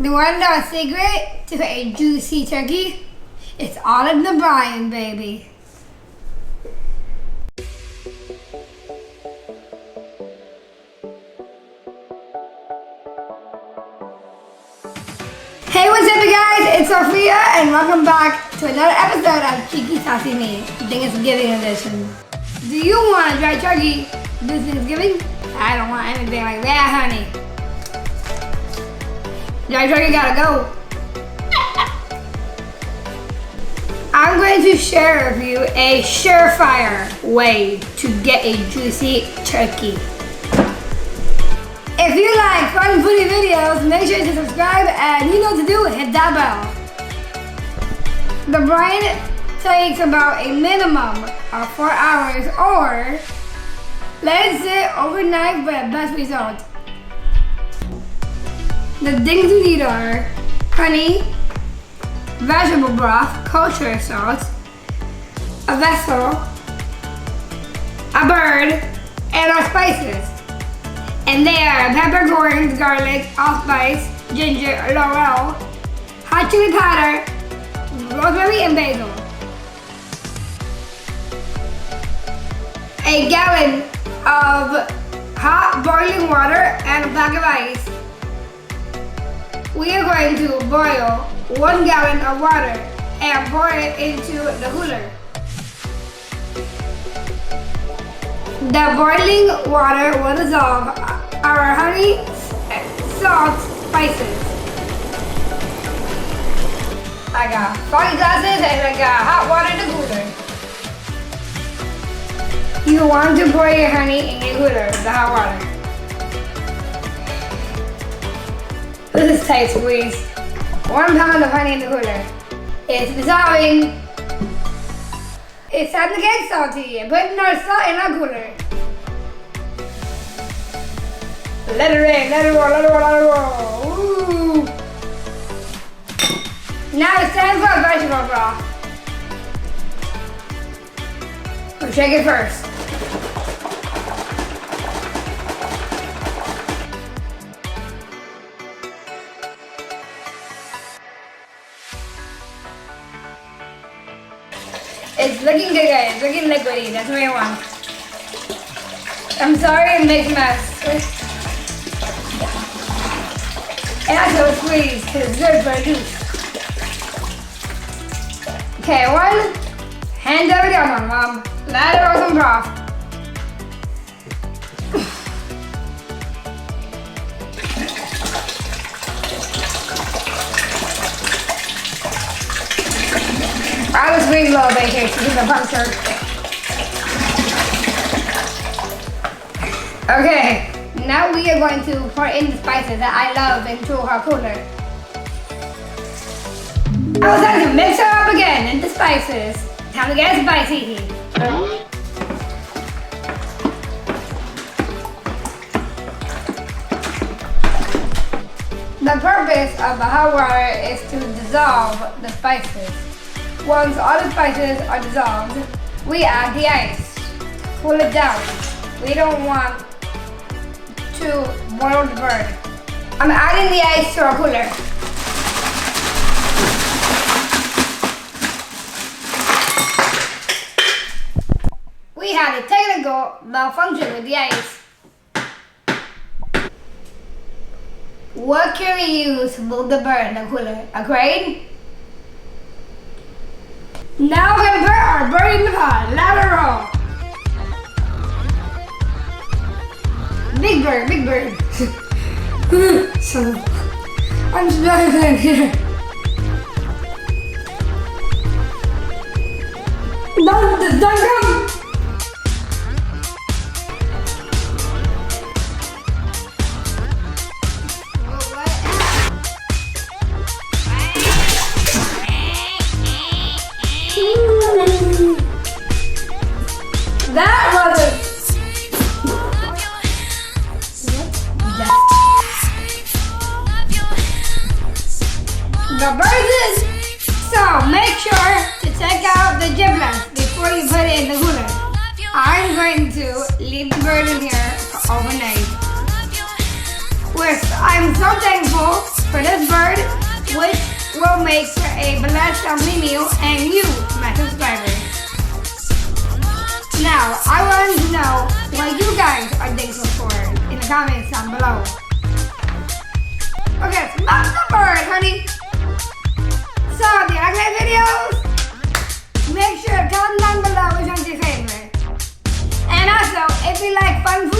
You want to know a secret to a juicy turkey? It's all in the brine, baby. Hey, what's up, you guys? It's Sophia, and welcome back to another episode of Cheeky Saucy Me, Thanksgiving edition. Do you want a dry turkey this Thanksgiving? I don't want anything like that, honey. Dry turkey gotta go. I'm going to share with you a surefire way to get a juicy turkey. If you like fun, funny videos, make sure to subscribe and you know what to do, hit that bell. The brine takes about a minimum of 4 hours, or let it sit overnight for the best result. The things you need are honey, vegetable broth, kosher salt, a vessel, a bird, and our spices. And they are peppercorns, garlic, allspice, ginger, laurel, hot chili powder, rosemary, and basil. A gallon of hot boiling water and a pack of ice. We are going to boil 1 gallon of water and pour it into the cooler. The boiling water will dissolve our honey, salt, spices. I got 40 glasses and I got hot water in the cooler. You want to pour your honey in your cooler with the hot water. This is tight squeeze. 1 pound of honey in the cooler. It's dissolving. It's time to get salty and putting our salt in our cooler. Let it rain, let it roll, let it roll, let it roll. Ooh. Now it's time for a vegetable broth. We'll shake it first. It's looking good, guys. It's looking liquidy. That's what I want. I'm sorry it makes a mess. And I go squeeze because it's good for a juice. Okay, 1. Hand over the other one, Mom. Let it roll some broth. I will squeeze a little bit here to keep the puncture. Okay. Now we are going to pour in the spices that I love into our cooler. I was time to mix her up again into spices. Time to get spicy. The purpose of the hot water is to dissolve the spices. Once all the spices are dissolved, we add the ice to cool it down. We don't want to boil the bird. I'm adding the ice to our cooler. We had a technical malfunction with the ice. What can we use to move the bird in the cooler? A crane? Now we're gonna put our bird in the pot. Let it roll. Big bird, big bird. So, I'm struggling here. Don't come. That wasn't. The bird is. So make sure to take out the giblets before you put it in the cooler. I'm going to leave the bird in here for overnight. I'm so thankful for this bird make for a blessed family meal and you, my subscribers. Now, I want to know what you guys are thankful for in the comments down below. Okay, smash the bird, honey. So, if you like my videos, make sure to comment down below which one's your favorite. And also, if you like fun